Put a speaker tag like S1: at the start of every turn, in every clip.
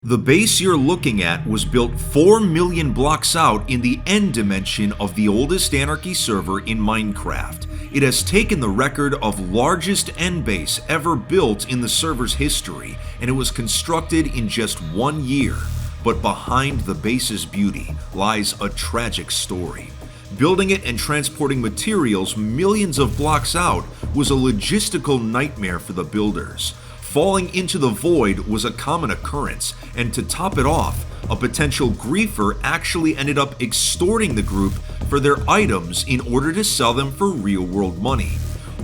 S1: The base you're looking at was built 4 million blocks out in the end dimension of the oldest Anarchy server in Minecraft. It has taken the record of largest end base ever built in the server's history, and it was constructed in just 1 year. But behind the base's beauty lies a tragic story. Building it and transporting materials millions of blocks out was a logistical nightmare for the builders. Falling into the void was a common occurrence, and to top it off, a potential griefer actually ended up extorting the group for their items in order to sell them for real-world money,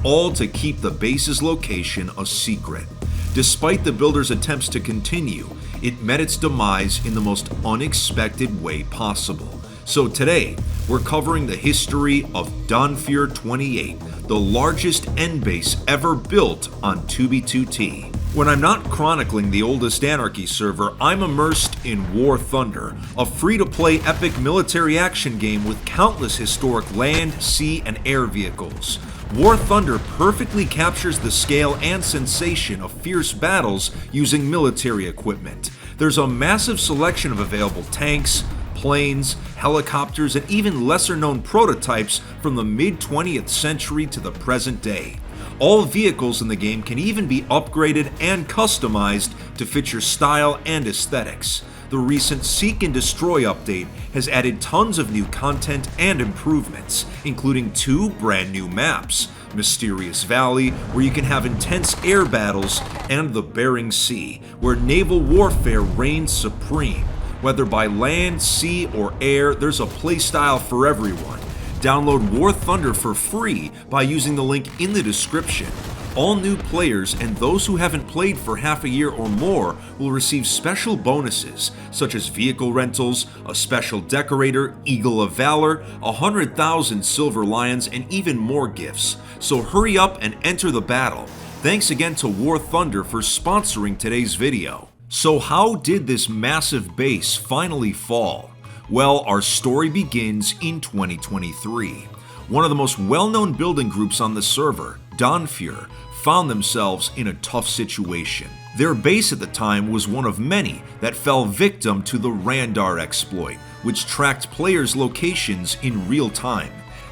S1: all to keep the base's location a secret. Despite the builders' attempts to continue, it met its demise in the most unexpected way possible. So today, we're covering the history of Donphyr 28, the largest end base ever built on 2b2t. When I'm not chronicling the oldest Anarchy server, I'm immersed in War Thunder, a free-to-play epic military action game with countless historic land, sea, and air vehicles. War Thunder perfectly captures the scale and sensation of fierce battles using military equipment. There's a massive selection of available tanks, planes, helicopters, and even lesser-known prototypes from the mid-20th century to the present day. All vehicles in the game can even be upgraded and customized to fit your style and aesthetics. The recent Seek and Destroy update has added tons of new content and improvements, including 2 brand new maps, Mysterious Valley, where you can have intense air battles, and the Bering Sea, where naval warfare reigns supreme. Whether by land, sea, or air, there's a playstyle for everyone. Download War Thunder for free by using the link in the description. All new players and those who haven't played for half a year or more will receive special bonuses, such as vehicle rentals, a special decorator, Eagle of Valor, 100,000 silver lions, and even more gifts. So hurry up and enter the battle. Thanks again to War Thunder for sponsoring today's video. So how did this massive base finally fall? Well, our story begins in 2023. One of the most well-known building groups on the server, Donphyr, found themselves in a tough situation. Their base at the time was one of many that fell victim to the Randar exploit, which tracked players' locations in real time.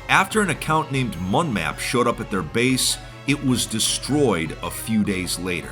S1: After an account named Munmap showed up at their base, it was destroyed a few days later.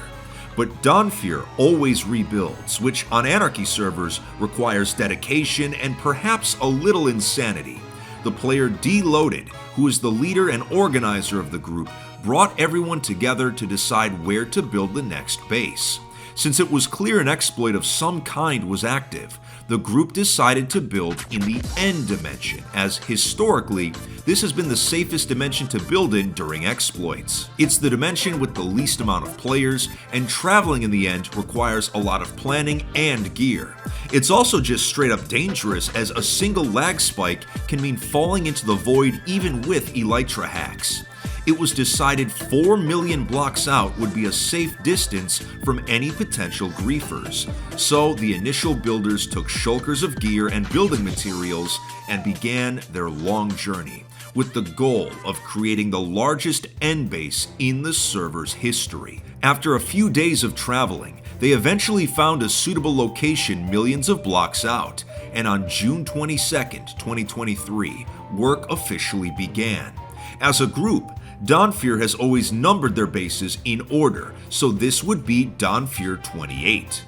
S1: But Donphyr always rebuilds, which on Anarchy servers requires dedication and perhaps a little insanity. The player D-Loaded, who is the leader and organizer of the group, brought everyone together to decide where to build the next base. Since it was clear an exploit of some kind was active, the group decided to build in the end dimension, as historically, this has been the safest dimension to build in during exploits. It's the dimension with the least amount of players, and traveling in the end requires a lot of planning and gear. It's also just straight up dangerous, as a single lag spike can mean falling into the void even with elytra hacks. It was decided 4 million blocks out would be a safe distance from any potential griefers. So the initial builders took shulkers of gear and building materials and began their long journey, with the goal of creating the largest end base in the server's history. After a few days of traveling, they eventually found a suitable location millions of blocks out, and on June 22nd, 2023, work officially began. As a group, Donphyr has always numbered their bases in order, so this would be Donphyr 28.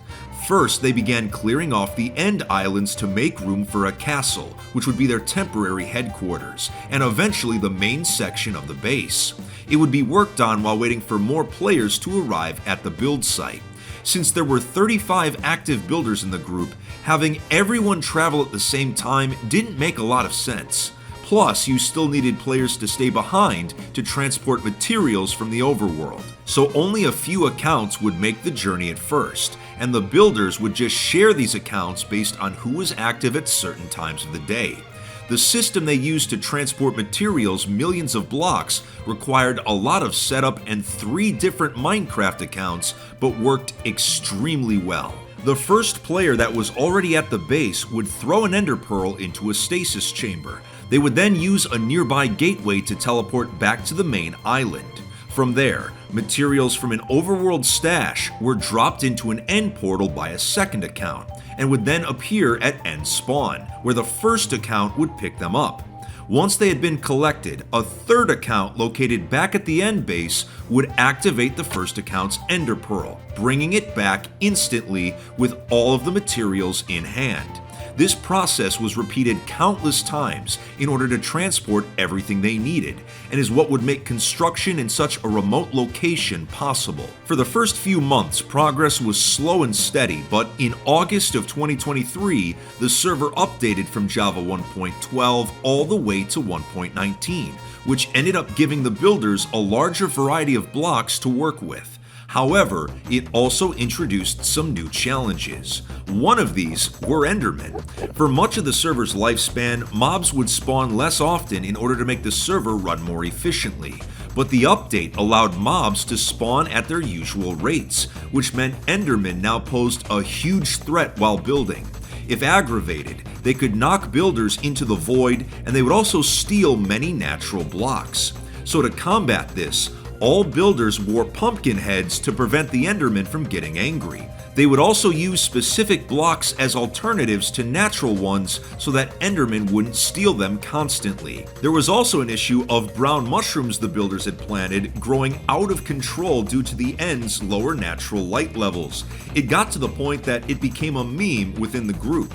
S1: First, they began clearing off the end islands to make room for a castle, which would be their temporary headquarters, and eventually the main section of the base. It would be worked on while waiting for more players to arrive at the build site. Since there were 35 active builders in the group, having everyone travel at the same time didn't make a lot of sense. Plus, you still needed players to stay behind to transport materials from the overworld. So only a few accounts would make the journey at first, and the builders would just share these accounts based on who was active at certain times of the day. The system they used to transport materials millions of blocks required a lot of setup and 3 different Minecraft accounts, but worked extremely well. The first player that was already at the base would throw an ender pearl into a stasis chamber. They would then use a nearby gateway to teleport back to the main island. From there, materials from an overworld stash were dropped into an end portal by a second account, and would then appear at end spawn, where the first account would pick them up. Once they had been collected, a third account located back at the end base would activate the first account's ender pearl, bringing it back instantly with all of the materials in hand. This process was repeated countless times in order to transport everything they needed, and is what would make construction in such a remote location possible. For the first few months, progress was slow and steady, but in August of 2023, the server updated from Java 1.12 all the way to 1.19, which ended up giving the builders a larger variety of blocks to work with. However, it also introduced some new challenges. One of these were Endermen. For much of the server's lifespan, mobs would spawn less often in order to make the server run more efficiently. But the update allowed mobs to spawn at their usual rates, which meant Endermen now posed a huge threat while building. If aggravated, they could knock builders into the void, and they would also steal many natural blocks. So to combat this, all builders wore pumpkin heads to prevent the Endermen from getting angry. They would also use specific blocks as alternatives to natural ones so that Endermen wouldn't steal them constantly. There was also an issue of brown mushrooms the builders had planted growing out of control due to the end's lower natural light levels. It got to the point that it became a meme within the group.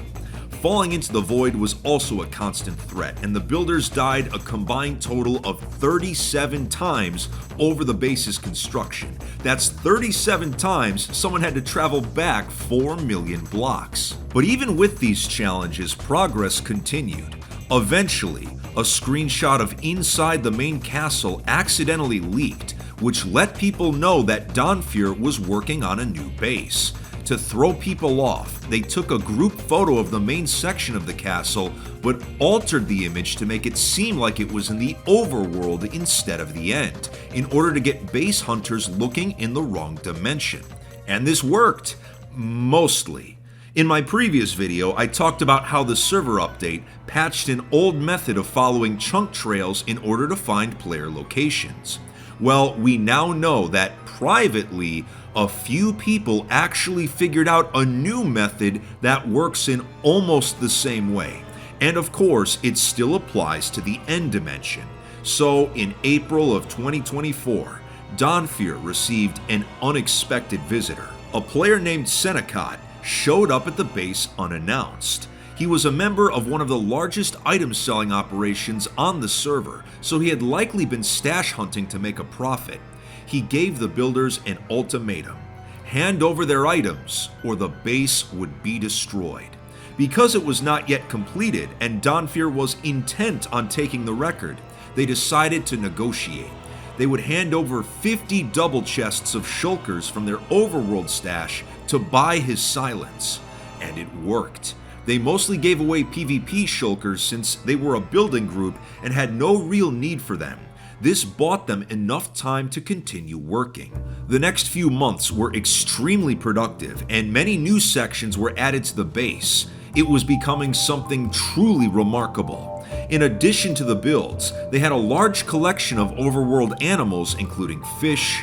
S1: Falling into the void was also a constant threat, and the builders died a combined total of 37 times over the base's construction. That's 37 times someone had to travel back 4 million blocks. But even with these challenges, progress continued. Eventually, a screenshot of inside the main castle accidentally leaked, which let people know that Donfear was working on a new base. To throw people off, they took a group photo of the main section of the castle, but altered the image to make it seem like it was in the overworld instead of the end, in order to get base hunters looking in the wrong dimension. And this worked. Mostly. In my previous video, I talked about how the server update patched an old method of following chunk trails in order to find player locations. Well, we now know that privately, a few people actually figured out a new method that works in almost the same way. And of course, it still applies to the end dimension. So in April of 2024, Donfear received an unexpected visitor. A player named Senecott showed up at the base unannounced. He was a member of one of the largest item selling operations on the server, so he had likely been stash hunting to make a profit. He gave the builders an ultimatum: hand over their items or the base would be destroyed. Because it was not yet completed and Donfear was intent on taking the record, they decided to negotiate. They would hand over 50 double chests of shulkers from their overworld stash to buy his silence. And it worked. They mostly gave away PvP shulkers since they were a building group and had no real need for them. This bought them enough time to continue working. The next few months were extremely productive, and many new sections were added to the base. It was becoming something truly remarkable. In addition to the builds, they had a large collection of overworld animals including fish,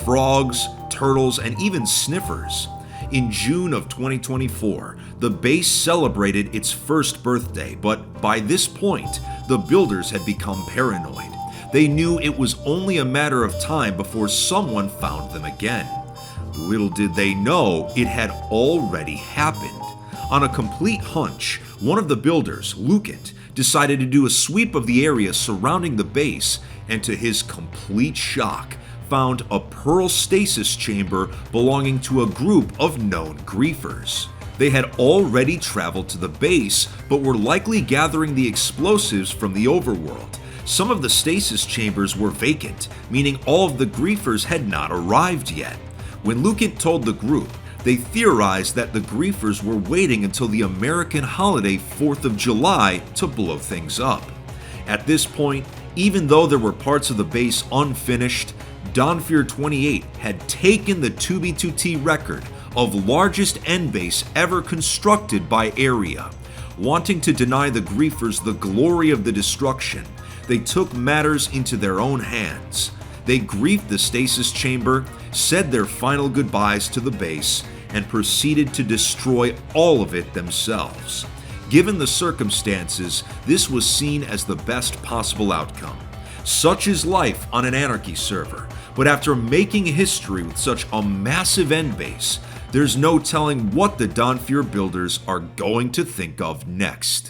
S1: frogs, turtles, and even sniffers. In June of 2024, the base celebrated its first birthday, but by this point, the builders had become paranoid. They knew it was only a matter of time before someone found them again. Little did they know it had already happened. On a complete hunch, one of the builders, Lukent, decided to do a sweep of the area surrounding the base, and to his complete shock, found a pearl stasis chamber belonging to a group of known griefers. They had already traveled to the base, but were likely gathering the explosives from the overworld. Some of the stasis chambers were vacant, meaning all of the griefers had not arrived yet. When Lukent told the group, they theorized that the griefers were waiting until the American holiday 4th of July to blow things up. At this point, even though there were parts of the base unfinished, Donfear 28 had taken the 2b2t record of largest end base ever constructed by area. Wanting to deny the griefers the glory of the destruction, they took matters into their own hands. They griefed the stasis chamber, said their final goodbyes to the base, and proceeded to destroy all of it themselves. Given the circumstances, this was seen as the best possible outcome. Such is life on an Anarchy server, but after making history with such a massive endbase, there's no telling what the Dawnfear builders are going to think of next.